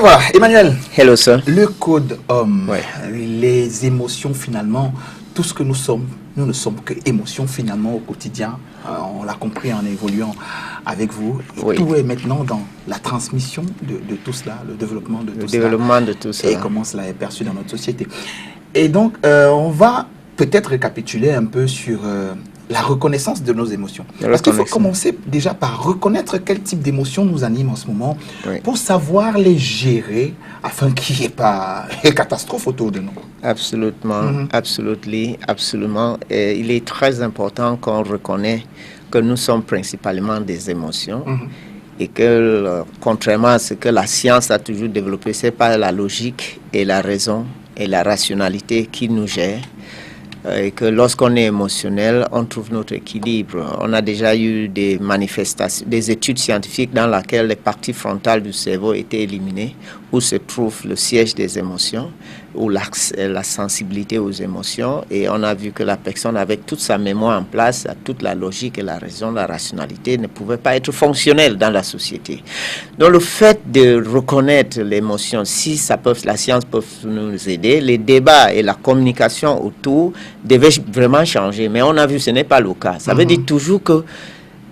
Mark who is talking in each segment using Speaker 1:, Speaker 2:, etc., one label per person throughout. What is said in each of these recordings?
Speaker 1: voilà, Emmanuel.
Speaker 2: Hello, sir.
Speaker 1: Le code homme,
Speaker 2: Ouais.
Speaker 1: les émotions finalement, tout ce que nous sommes, nous ne sommes que émotions finalement au quotidien. On l'a compris en évoluant avec vous. Et
Speaker 2: Oui.
Speaker 1: tout est maintenant dans la transmission de tout cela, le développement de tout
Speaker 2: Le
Speaker 1: cela.
Speaker 2: développement de tout cela.
Speaker 1: Et comment cela est perçu dans notre société. Et donc, on va peut-être récapituler un peu sur la reconnaissance de nos émotions. Parce qu'il faut commencer déjà par reconnaître quel type d'émotions nous animent en ce moment,
Speaker 2: Oui.
Speaker 1: pour savoir les gérer afin qu'il n'y ait pas de catastrophe autour de nous.
Speaker 2: Absolument, absolument. Et il est très important qu'on reconnaisse que nous sommes principalement des émotions et que, contrairement à ce que la science a toujours développé, c'est pas la logique et la raison et la rationalité qui nous gèrent. Et que lorsqu'on est émotionnel, on trouve notre équilibre. On a déjà eu des manifestations, des études scientifiques dans lesquelles les parties frontales du cerveau étaient éliminées, où se trouve le siège des émotions, ou la sensibilité aux émotions. Et on a vu que la personne, avec toute sa mémoire en place, toute la logique et la raison, la rationalité, ne pouvait pas être fonctionnelle dans la société. Donc le fait de reconnaître l'émotion, si la science peut nous aider, les débats et la communication autour devaient vraiment changer. Mais on a vu que ce n'est pas le cas. Ça veut dire toujours que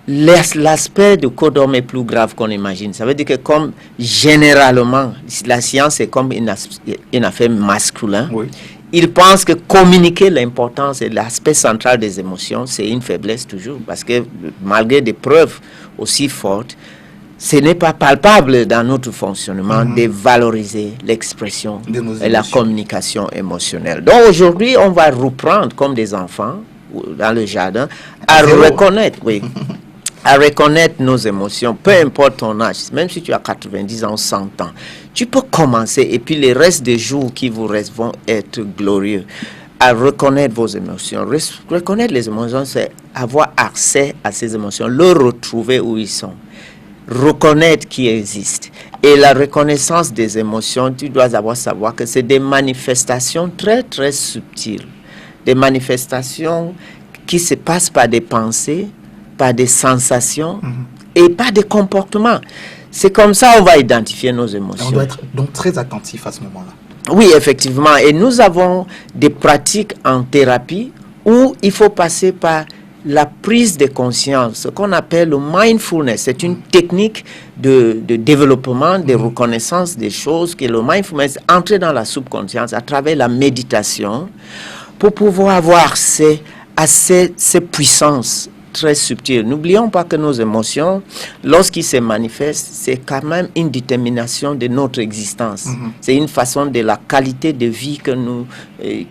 Speaker 2: l'aspect de code homme est plus grave qu'on imagine. Ça veut dire que comme généralement, la science est comme une affaire masculine,
Speaker 1: Oui.
Speaker 2: ils pensent que communiquer l'importance et l'aspect central des émotions, c'est une faiblesse toujours. Parce que malgré des preuves aussi fortes, ce n'est pas palpable dans notre fonctionnement de valoriser l'expression et la communication émotionnelle. Donc aujourd'hui, on va reprendre comme des enfants dans le jardin à reconnaître, à reconnaître nos émotions, peu importe ton âge, même si tu as 90 ans, 100 ans. Tu peux commencer et puis les restes des jours qui vous restent vont être glorieux. À reconnaître vos émotions. Reconnaître les émotions, c'est avoir accès à ces émotions, le retrouver où ils sont. Reconnaître qui existe. Et la reconnaissance des émotions, tu dois savoir que c'est des manifestations très très subtiles. Des manifestations qui se passent par des pensées, par des sensations et par des comportements. C'est comme ça qu'on va identifier nos émotions.
Speaker 1: On doit être donc très attentif à ce moment-là.
Speaker 2: Oui, effectivement. Et nous avons des pratiques en thérapie où il faut passer par la prise de conscience, ce qu'on appelle le mindfulness. C'est une technique de développement, de reconnaissance des choses, que le mindfulness entre dans la subconscience à travers la méditation pour pouvoir avoir accès à ces puissances très subtiles. N'oublions pas que nos émotions, lorsqu'ils se manifestent, c'est quand même une détermination de notre existence. C'est une façon de la qualité de vie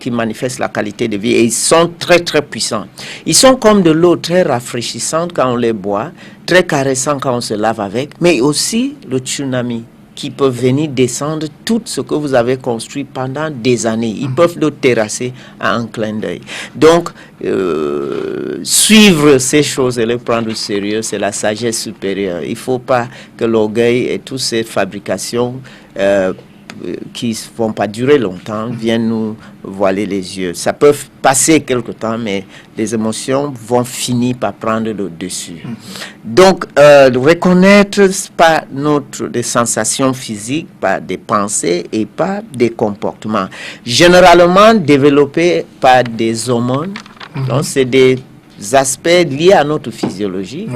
Speaker 2: qui manifeste la qualité de vie. Et ils sont très très puissants. Ils sont comme de l'eau très rafraîchissante quand on les boit, très caressant quand on se lave avec, mais aussi le tsunami qui peuvent venir descendre tout ce que vous avez construit pendant des années. Ils peuvent le terrasser à un clin d'œil. Donc, suivre ces choses et les prendre au sérieux, c'est la sagesse supérieure. Il ne faut pas que l'orgueil et toutes ces fabrications qui ne vont pas durer longtemps viennent nous voiler les yeux. Ça peut passer quelque temps, mais les émotions vont finir par prendre le dessus. Donc, reconnaître par des sensations physiques, par des pensées et par des comportements. Généralement développés par des hormones. Donc, c'est des aspects liés à notre physiologie.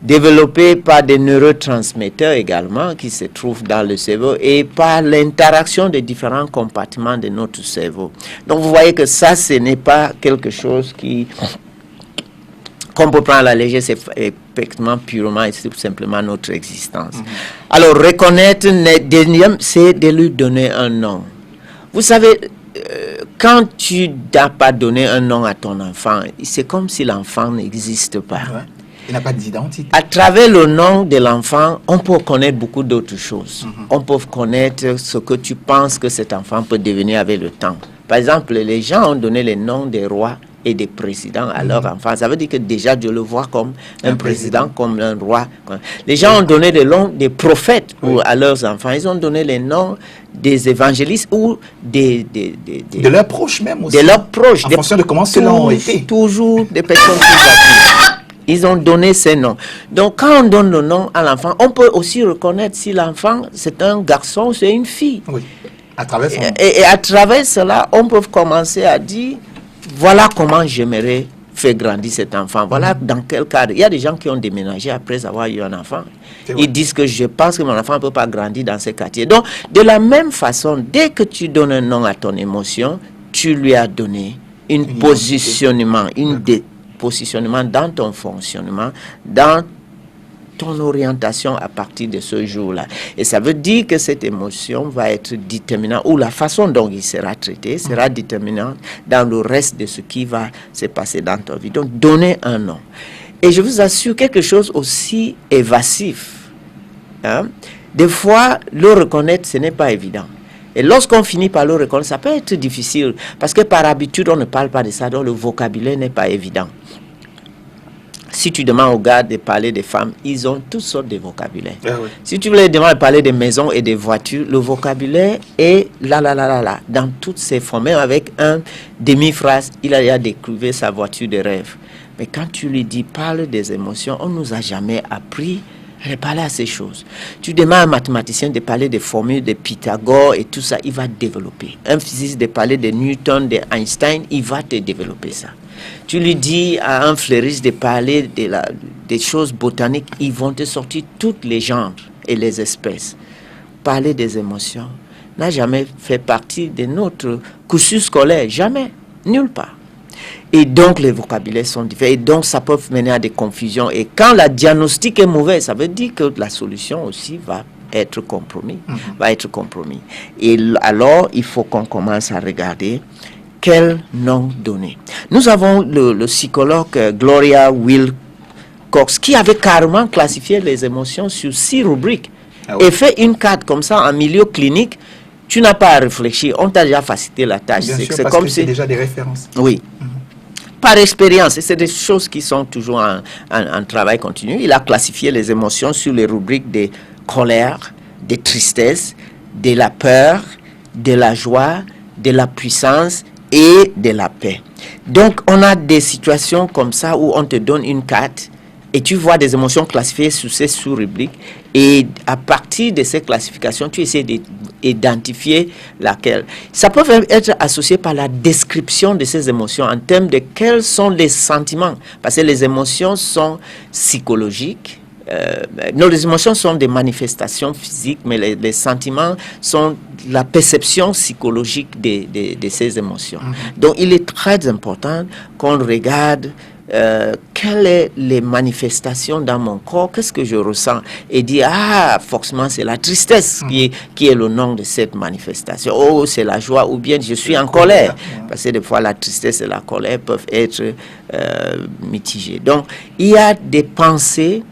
Speaker 2: Développés par des neurotransmetteurs également qui se trouvent dans le cerveau et par l'interaction des différents compartiments de notre cerveau. Donc vous voyez que ça, ce n'est pas quelque chose qu'on peut prendre à la légère, c'est effectivement purement et simplement notre existence. Alors reconnaître, c'est de lui donner un nom. Vous savez, quand tu n'as pas donné un nom à ton enfant, c'est comme si l'enfant n'existe pas.
Speaker 1: Il n'a pas d'identité. À
Speaker 2: travers le nom de l'enfant, on peut connaître beaucoup d'autres choses. On peut connaître ce que tu penses que cet enfant peut devenir avec le temps. Par exemple, les gens ont donné les noms des rois et des présidents à leur enfant. Ça veut dire que déjà, Dieu le voit comme un président, comme un roi. Les gens ont donné les noms des prophètes à leurs enfants. Ils ont donné les noms des évangélistes ou
Speaker 1: de leurs proches même aussi.
Speaker 2: De leurs proches.
Speaker 1: En fonction de comment ceux-là ont été.
Speaker 2: Toujours des personnes plus âgées. Ils ont donné ces noms. Donc, quand on donne le nom à l'enfant, on peut aussi reconnaître si l'enfant, c'est un garçon ou c'est une fille.
Speaker 1: Oui, à travers son nom.
Speaker 2: Et à travers cela, on peut commencer à dire, voilà comment j'aimerais faire grandir cet enfant. Voilà dans quel cadre. Il y a des gens qui ont déménagé après avoir eu un enfant. Ils disent que je pense que mon enfant ne peut pas grandir dans ces quartiers. Donc, de la même façon, dès que tu donnes un nom à ton émotion, tu lui as donné un positionnement, positionnement dans ton fonctionnement, dans ton orientation à partir de ce jour-là. Et ça veut dire que cette émotion va être déterminante, ou la façon dont il sera traité sera déterminante dans le reste de ce qui va se passer dans ta vie. Donc, donnez un nom. Et je vous assure, quelque chose aussi évasif. Hein? Des fois, le reconnaître, ce n'est pas évident. Et lorsqu'on finit par le reconnaître, ça peut être difficile, parce que par habitude, on ne parle pas de ça, donc le vocabulaire n'est pas évident. Si tu demandes aux gars de parler des femmes, ils ont toutes sortes de vocabulaire. Oui. Si tu leur demandes de parler des maisons et des voitures, le vocabulaire est là, dans toutes ses formes. Même avec un demi-phrase, il a découvert sa voiture de rêve. Mais quand tu lui dis, parle des émotions, on ne nous a jamais appris à parler à ces choses. Tu demandes à un mathématicien de parler des formules de Pythagore et tout ça, il va développer. Un physicien de parler de Newton, de Einstein, il va te développer ça. Tu lui dis à un fleuriste de parler des choses botaniques, ils vont te sortir toutes les genres et les espèces. Parler des émotions n'a jamais fait partie de notre cursus scolaire, jamais, nulle part. Et donc les vocabulaires sont différents, et donc ça peut mener à des confusions. Et quand la diagnostic est mauvais, ça veut dire que la solution aussi va être compromis. Et alors, il faut qu'on commence à regarder quel nom donner. Nous avons le psychologue Gloria Wilcox qui avait carrément classifié les émotions sur 6 rubriques et fait une carte comme ça en milieu clinique. Tu n'as pas à réfléchir, on t'a déjà facilité la tâche.
Speaker 1: Bien sûr, c'est comme c'est déjà des références.
Speaker 2: Oui. Par expérience, et c'est des choses qui sont toujours en travail continu. Il a classifié les émotions sur les rubriques de colère, de tristesse, de la peur, de la joie, de la puissance et de la paix. Donc, on a des situations comme ça où on te donne une carte et tu vois des émotions classifiées sous ces sous-rubriques. Et à partir de ces classifications, tu essaies d'identifier laquelle. Ça peut être associé par la description de ces émotions en termes de quels sont les sentiments. Parce que les émotions sont psychologiques. Non, les émotions sont des manifestations physiques, mais les sentiments sont la perception psychologique de ces émotions. Donc, il est très important qu'on regarde quelles sont les manifestations dans mon corps, qu'est-ce que je ressens, et dire, forcément, c'est la tristesse qui est le nom de cette manifestation. Oh, c'est la joie, ou bien je suis en colère. Parce que des fois, la tristesse et la colère peuvent être mitigées. Donc, il y a des pensées,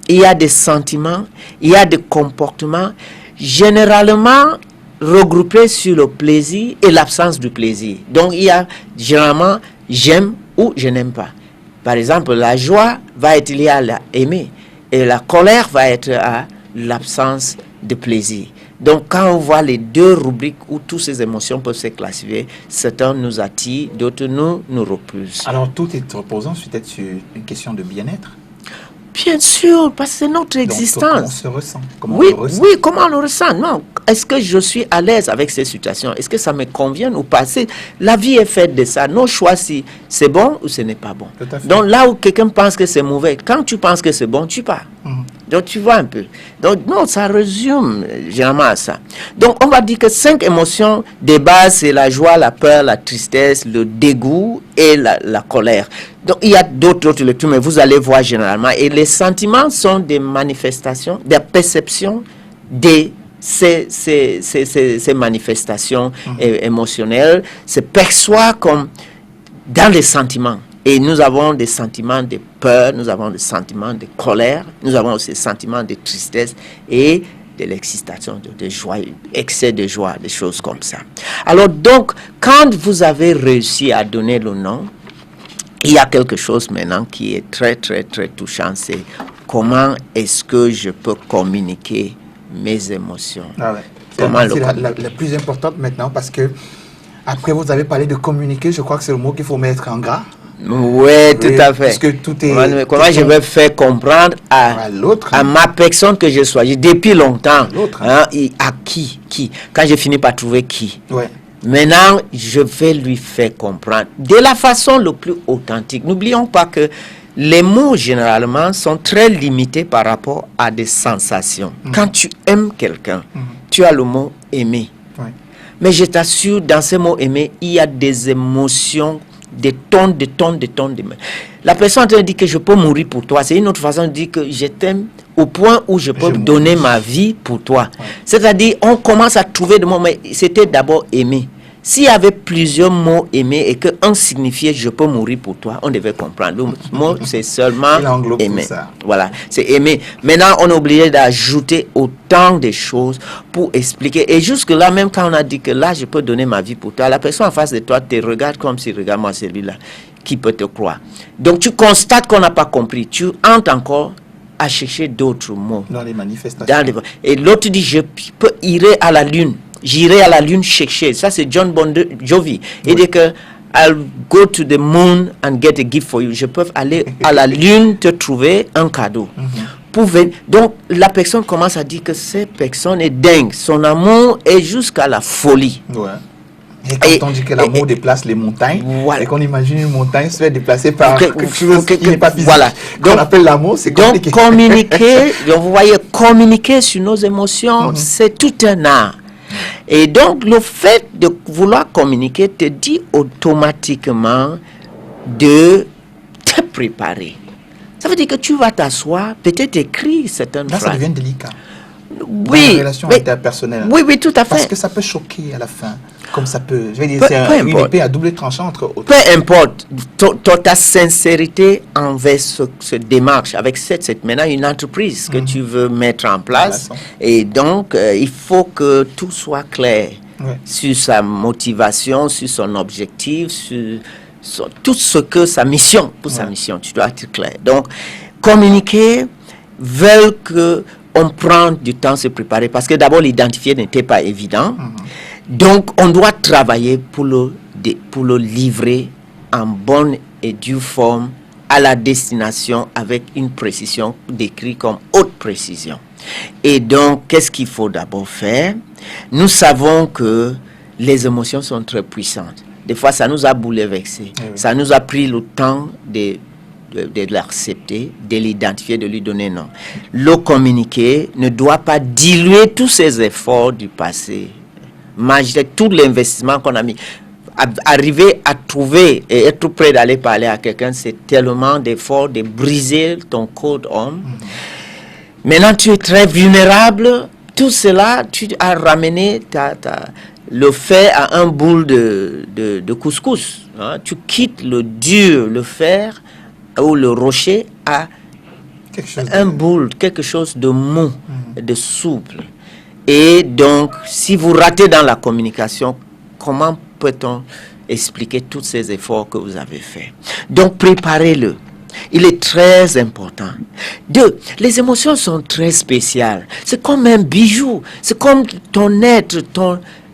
Speaker 2: il y a des sentiments, il y a des comportements, généralement regroupés sur le plaisir et l'absence du plaisir. Donc, il y a généralement j'aime ou je n'aime pas. Par exemple, la joie va être liée à l'aimer et la colère va être à l'absence de plaisir. Donc, quand on voit les 2 rubriques où toutes ces émotions peuvent se classifier, certains nous attirent, d'autres nous repoussent.
Speaker 1: Alors, tout est reposant peut-être sur une question de bien-être?
Speaker 2: Bien sûr, parce que c'est notre existence. Donc,
Speaker 1: comment on se ressent? Comment
Speaker 2: on le
Speaker 1: ressent?
Speaker 2: Oui, comment on le ressent? Non. Est-ce que je suis à l'aise avec ces situations? Est-ce que ça me convient ou pas? La vie est faite de ça. Nos choix, si c'est bon ou ce n'est pas bon. Donc là où quelqu'un pense que c'est mauvais, quand tu penses que c'est bon, tu pars. Donc tu vois un peu. Donc non, ça résume généralement à ça. Donc on va dire que 5 émotions de base, c'est la joie, la peur, la tristesse, le dégoût et la colère. Donc il y a d'autres lectures, mais vous allez voir généralement. Et les sentiments sont des manifestations, des perceptions de ces manifestations émotionnelles, se perçoivent comme dans les sentiments. Et nous avons des sentiments de peur, nous avons des sentiments de colère, nous avons aussi des sentiments de tristesse et de l'excitation, de joie, excès de joie, des choses comme ça. Alors donc, quand vous avez réussi à donner le nom, il y a quelque chose maintenant qui est très, très, très touchant, c'est comment est-ce que je peux communiquer mes émotions.
Speaker 1: C'est la plus importante maintenant parce que après vous avez parlé de communiquer, je crois que c'est le mot qu'il faut mettre en gras.
Speaker 2: Oui, tout à fait.
Speaker 1: Puisque tout est...
Speaker 2: Comment je vais faire comprendre à
Speaker 1: l'autre,
Speaker 2: à ma personne que je choisis depuis longtemps,
Speaker 1: l'autre,
Speaker 2: à qui, quand j'ai fini par trouver qui.
Speaker 1: Ouais.
Speaker 2: Maintenant, je vais lui faire comprendre de la façon le plus authentique. N'oublions pas que les mots, généralement, sont très limités par rapport à des sensations. Quand tu aimes quelqu'un, tu as le mot « aimer ». Mais je t'assure, dans ce mot « aimer », il y a des émotions, des tonnes. La personne te dit que je peux mourir pour toi. C'est une autre façon de dire que je t'aime au point où je peux donner ma vie pour toi. C'est-à-dire, on commence à trouver des mots, mais c'était d'abord aimer. S'il y avait plusieurs mots aimés et qu'un signifiait je peux mourir pour toi, on devait comprendre. Le mot, c'est seulement aimer. Voilà, c'est aimer. Maintenant, on est obligé d'ajouter autant de choses pour expliquer. Et jusque-là, même quand on a dit que là, je peux donner ma vie pour toi, la personne en face de toi te regarde comme si, regarde-moi celui-là, qui peut te croire. Donc, tu constates qu'on n'a pas compris. Tu entres encore à chercher d'autres mots.
Speaker 1: Dans les manifestations.
Speaker 2: Et l'autre dit, je peux irai à la lune. J'irai à la lune chercher. Ça, c'est John Bon Jovi. Il dit que I'll go to the moon and get a gift for you. Je peux aller à la lune te trouver un cadeau. Donc, la personne commence à dire que cette personne est dingue. Son amour est jusqu'à la folie.
Speaker 1: Ouais. Et quand on dit que l'amour déplace les montagnes, et qu'on imagine une montagne se faire déplacer par quelque chose qui n'est pas physique,
Speaker 2: voilà.
Speaker 1: Donc, on appelle l'amour, c'est compliqué.
Speaker 2: Donc, communiquer, vous voyez, communiquer sur nos émotions, c'est tout un art. Et donc, le fait de vouloir communiquer te dit automatiquement de te préparer. Ça veut dire que tu vas t'asseoir, peut-être écrire certaines phrases.
Speaker 1: Là, ça devient délicat.
Speaker 2: Oui,
Speaker 1: dans la relation interpersonnelle.
Speaker 2: Oui, tout à fait.
Speaker 1: Parce que ça peut choquer à la fin. Comme ça peut. Je vais dire, c'est une épée à double tranchant entre autres.
Speaker 2: Peu importe. Ta sincérité envers ce démarche, avec cette maintenant une entreprise que tu veux mettre en place. Et donc, il faut que tout soit clair sur sa motivation, sur son objectif, sur tout ce que sa mission, pour sa mission, tu dois être clair. Donc, communiquer veut que on prend du temps à se préparer parce que d'abord l'identifier n'était pas évident. Donc on doit travailler pour le livrer en bonne et due forme à la destination avec une précision décrite comme haute précision. Et donc qu'est-ce qu'il faut d'abord faire? Nous savons que les émotions sont très puissantes. Des fois ça nous a bouleversés. Ça nous a pris le temps de l'accepter, de l'identifier, de lui donner nom. Le communiquer ne doit pas diluer tous ces efforts du passé. Manger tout l'investissement qu'on a mis. Arriver à trouver et être prêt d'aller parler à quelqu'un, c'est tellement d'efforts de briser ton code homme. Maintenant, tu es très vulnérable. Tout cela, tu as ramené le fait à un boule de couscous. Hein? Tu quittes le dur, le fer, ou le rocher à boule, quelque chose de mou, de souple. Et donc, si vous ratez dans la communication, comment peut-on expliquer tous ces efforts que vous avez faits? Donc, préparez-le. Il est très important. 2, les émotions sont très spéciales. C'est comme un bijou. C'est comme ton être,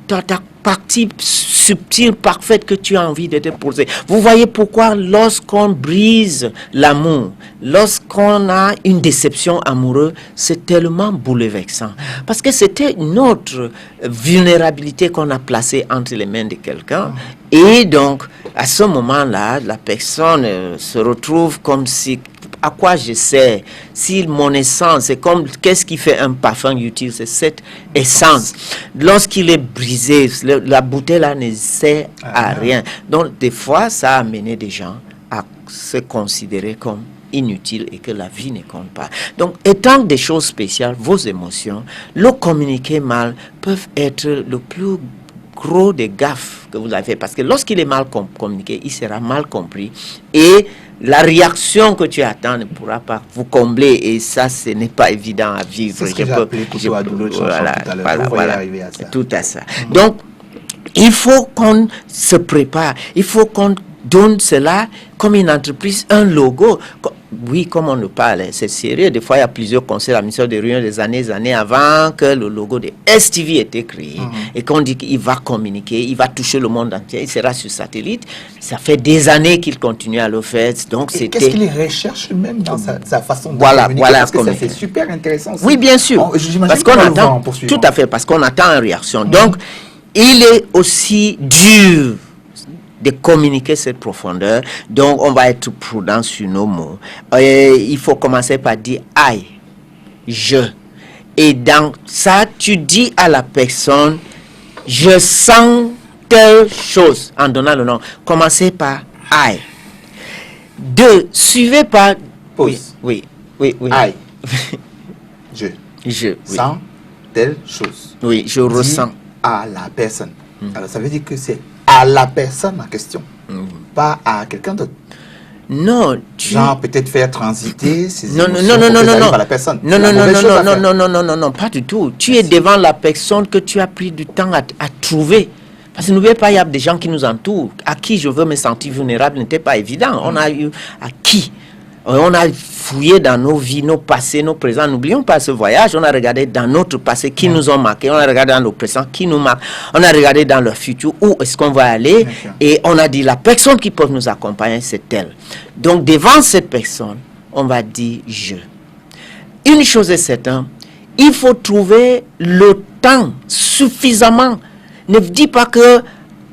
Speaker 2: ta partie subtile, parfaite que tu as envie de te poser. Vous voyez pourquoi lorsqu'on brise l'amour, lorsqu'on a une déception amoureuse, c'est tellement bouleversant. Parce que c'était notre vulnérabilité qu'on a placée entre les mains de quelqu'un. Et donc, à ce moment-là, la personne se retrouve comme si... À quoi je sers? Si mon essence, c'est comme, qu'est-ce qui fait un parfum utile? C'est cette essence. Lorsqu'il est brisé, la bouteille là ne sert à rien. Donc, des fois, ça a amené des gens à se considérer comme inutiles et que la vie ne compte pas. Donc, étant des choses spéciales, vos émotions, le communiquer mal peuvent être le plus gros des gaffes que vous avez fait. Parce que lorsqu'il est mal communiqué, il sera mal compris. Et la réaction que tu attends ne pourra pas vous combler. Et ça, ce n'est pas évident à vivre.
Speaker 1: C'est ce que j'ai appelé couteau à double tranchant tout à l'heure. Vous voyez arriver à ça.
Speaker 2: Tout à ça. Donc, il faut qu'on se prépare. Il faut qu'on donne cela comme une entreprise, un logo. oui, comme on le parle, c'est sérieux. Des fois, il y a plusieurs conseils d'administration de réunion des années avant que le logo de STV ait été créé. Et qu'on dit qu'il va communiquer, il va toucher le monde entier, il sera sur satellite. Ça fait des années qu'il continue à le faire. Donc,
Speaker 1: qu'est-ce qu'il recherche même dans sa façon de
Speaker 2: communiquer? Parce
Speaker 1: que ça, c'est super intéressant.
Speaker 2: Oui, bien sûr. Parce qu'on attend, tout à fait, parce qu'on attend une réaction. Donc, il est aussi dur de communiquer cette profondeur. Donc, on va être prudent sur nos mots. Il faut commencer par dire « aïe »,« je ». Et dans ça, tu dis à la personne « je sens telle chose » en donnant le nom. Commencez par « aïe ». 2, suivez par...
Speaker 1: Pause.
Speaker 2: Oui.
Speaker 1: Aïe.
Speaker 2: Je
Speaker 1: sens telle chose.
Speaker 2: Oui, je ressens.
Speaker 1: À la personne. Alors, ça veut dire que c'est à la personne en question, pas à quelqu'un d'autre.
Speaker 2: Non,
Speaker 1: genre peut-être faire transiter ces
Speaker 2: non,
Speaker 1: à la personne.
Speaker 2: Non, pas du tout. Tu es devant la personne que tu as pris du temps à trouver. Parce que n'oubliez pas, il y a des gens qui nous entourent, à qui je veux me sentir vulnérable n'était pas évident. On a eu à qui? On a fouillé dans nos vies, nos passés, nos présents. N'oublions pas ce voyage. On a regardé dans notre passé qui nous ont marqués. On a regardé dans nos présents qui nous marquent. On a regardé dans le futur où est-ce qu'on va aller. Et on a dit la personne qui peut nous accompagner, c'est elle. Donc devant cette personne, on va dire je. Une chose est certaine, il faut trouver le temps suffisamment. Ne dis pas que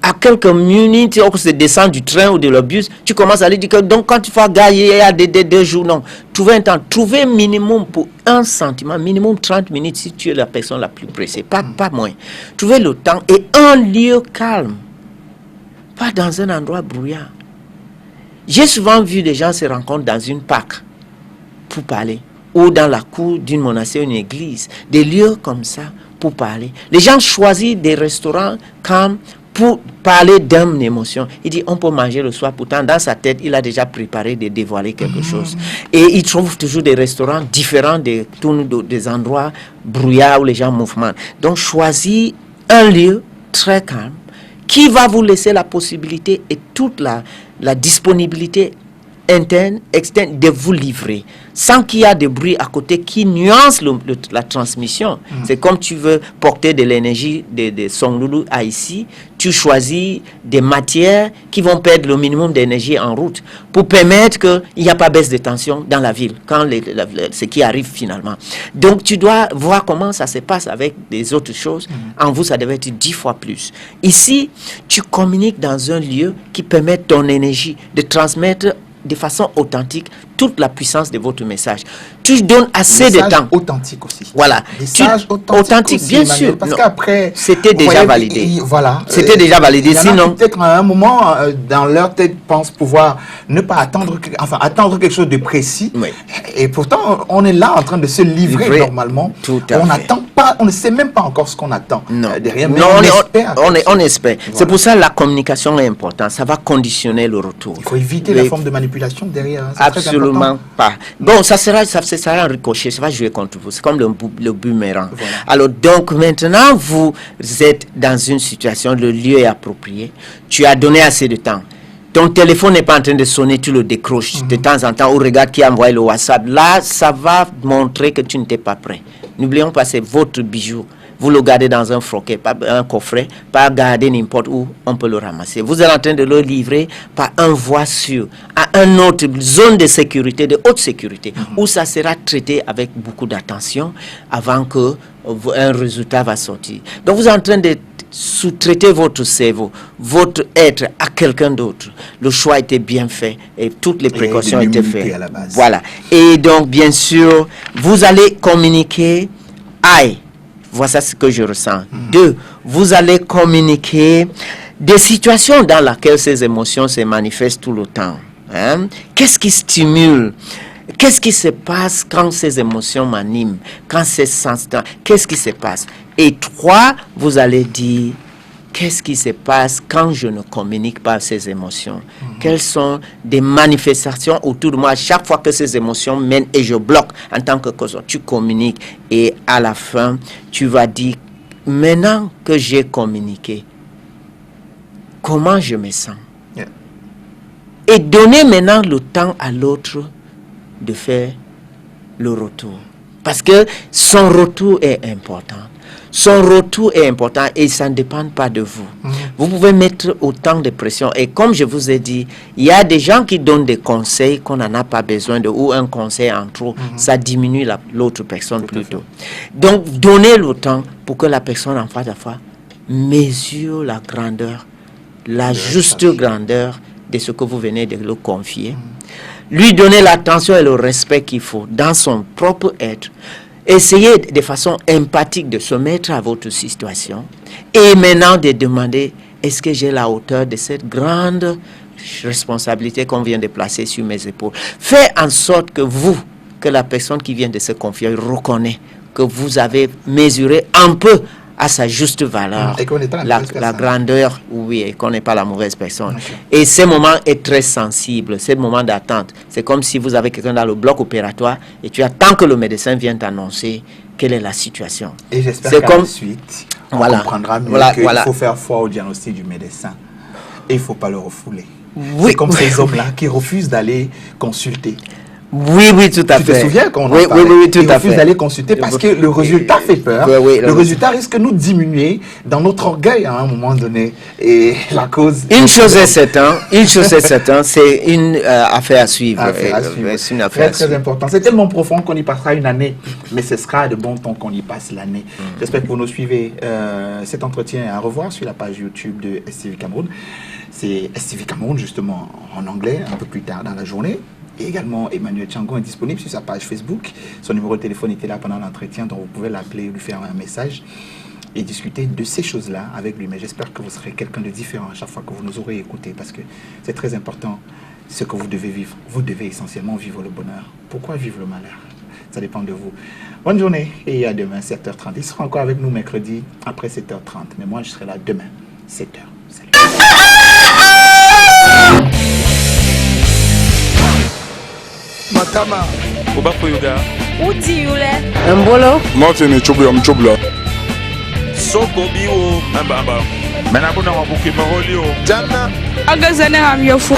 Speaker 2: à quelques minutes, on se descend du train ou de l'obus, tu commences à lui dire que donc quand tu vas gagner, il y a des jours, non. Trouvez un temps, trouvez minimum pour un sentiment, minimum 30 minutes si tu es la personne la plus pressée, pas moins. Trouvez le temps et un lieu calme, pas dans un endroit bruyant. J'ai souvent vu des gens se rencontrer dans une parc pour parler, ou dans la cour d'une monastère, une église, des lieux comme ça pour parler. Les gens choisissent des restaurants comme pour parler d'une émotion. Il dit, on peut manger le soir. Pourtant, dans sa tête, il a déjà préparé de dévoiler quelque chose. Et il trouve toujours des restaurants différents des endroits brouillards où les gens mouvement. Donc, choisis un lieu très calme qui va vous laisser la possibilité et toute la disponibilité interne, externe, de vous livrer, sans qu'il y ait de bruit à côté qui nuance la transmission. C'est comme tu veux porter de l'énergie de son loulou à ici, tu choisis des matières qui vont perdre le minimum d'énergie en route pour permettre qu'il n'y a pas baisse de tension dans la ville, quand ce qui arrive finalement. Donc tu dois voir comment ça se passe avec des autres choses. En vous, ça devait être 10 fois plus. Ici, tu communiques dans un lieu qui permet ton énergie de transmettre de façon authentique toute la puissance de votre message. Tu donnes assez de temps.
Speaker 1: Authentique aussi.
Speaker 2: Voilà.
Speaker 1: Message authentique,
Speaker 2: bien sûr.
Speaker 1: Parce qu'après,
Speaker 2: c'était déjà validé.
Speaker 1: Voilà.
Speaker 2: C'était déjà validé. Sinon,
Speaker 1: peut-être à un moment dans leur tête pensent pouvoir ne pas attendre quelque chose de précis. Oui. Et pourtant, on est là en train de se livrer normalement.
Speaker 2: Tout à fait.
Speaker 1: On n'attend pas, on ne sait même pas encore ce qu'on attend derrière. Mais
Speaker 2: on espère. Voilà. C'est pour ça que la communication est importante. Ça va conditionner le retour.
Speaker 1: Il faut éviter la forme de manipulation derrière.
Speaker 2: Absolument pas. Bon, ça sera un ricochet, ça va jouer contre vous. C'est comme le boomerang. Voilà. Alors, donc, maintenant, vous êtes dans une situation, le lieu est approprié. Tu as donné assez de temps. Ton téléphone n'est pas en train de sonner, tu le décroches de temps en temps ou regarde qui a envoyé le WhatsApp. Là, ça va montrer que tu n'étais pas prêt. N'oublions pas, c'est votre bijou. Vous le gardez dans un froquet, pas un coffret, pas garder n'importe où, on peut le ramasser. Vous êtes en train de le livrer par un voie sûre à une autre zone de sécurité, de haute sécurité, où ça sera traité avec beaucoup d'attention avant que un résultat va sortir. Donc vous êtes en train de sous-traiter votre cerveau, votre être à quelqu'un d'autre. Le choix était bien fait et toutes les précautions étaient faites. Voilà. Et donc, bien sûr, vous allez communiquer Voici ce que je ressens. 2, vous allez communiquer des situations dans lesquelles ces émotions se manifestent tout le temps. Qu'est-ce qui stimule? Qu'est-ce qui se passe quand ces émotions m'animent? Quand c'est sensible? Qu'est-ce qui se passe? Et 3, vous allez dire, qu'est-ce qui se passe quand je ne communique pas ces émotions? Quelles sont des manifestations autour de moi chaque fois que ces émotions mènent et je bloque en tant que cause? Tu communiques et à la fin, tu vas dire, maintenant que j'ai communiqué, comment je me sens? Et donner maintenant le temps à l'autre de faire le retour. Parce que son retour est important. Son retour est important et ça ne dépend pas de vous. Vous pouvez mettre autant de pression. Et comme je vous ai dit, il y a des gens qui donnent des conseils qu'on n'en a pas besoin de, ou un conseil en trop, ça diminue l'autre personne plutôt. Donc, donnez le temps pour que la personne en face à face mesure la grandeur, la juste grandeur de ce que vous venez de le confier. Lui donner l'attention et le respect qu'il faut dans son propre être. Essayez de façon empathique de se mettre à votre situation et maintenant de demander, est-ce que j'ai la hauteur de cette grande responsabilité qu'on vient de placer sur mes épaules? Faites en sorte que la personne qui vient de se confier reconnaît que vous avez mesuré un peu à sa juste valeur,
Speaker 1: et qu'on n'est pas
Speaker 2: la grandeur, oui, et qu'on n'est pas la mauvaise personne. Okay. Et ce moment est très sensible, ce moment d'attente. C'est comme si vous avez quelqu'un dans le bloc opératoire et tu attends que le médecin vienne t'annoncer quelle est la situation.
Speaker 1: Et j'espère qu'à la suite, on comprendra mieux qu'il faut faire foi au diagnostic du médecin. Et il ne faut pas le refouler. Oui. C'est comme ces hommes-là qui refusent d'aller consulter.
Speaker 2: Oui, tout à fait.
Speaker 1: Tu te souviens quand on en parlait? Oui, tout à fait. Ils refusent d'aller consulter parce que le résultat fait peur. Le résultat risque de nous diminuer dans notre orgueil à un moment donné. Et la cause...
Speaker 2: Une chose est certaine, c'est une affaire à suivre.
Speaker 1: C'est une affaire très important. C'est tellement profond qu'on y passera une année, mais ce sera de bon temps qu'on y passe l'année. J'espère que vous nous suivez. Cet entretien est à revoir sur la page YouTube de STV Cameroun. C'est STV Cameroun, justement, en anglais, un peu plus tard dans la journée. Et également, Emmanuel Tchangon est disponible sur sa page Facebook. Son numéro de téléphone était là pendant l'entretien, donc vous pouvez l'appeler, lui faire un message et discuter de ces choses-là avec lui. Mais j'espère que vous serez quelqu'un de différent à chaque fois que vous nous aurez écouté, parce que c'est très important ce que vous devez vivre. Vous devez essentiellement vivre le bonheur. Pourquoi vivre le malheur? Ça dépend de vous. Bonne journée et à demain, 7h30. Il sera encore avec nous mercredi après 7h30. Mais moi, je serai là demain, 7h. Salut.
Speaker 3: Matama.
Speaker 4: Oba Koyoga.
Speaker 5: Uti yule.
Speaker 2: Mbolo.
Speaker 3: Martin Chobla Mchobla.
Speaker 4: Soko biwo. Amba. Mena kuna mabuki maholi o.
Speaker 3: Jana.
Speaker 5: Agazane hamyofu.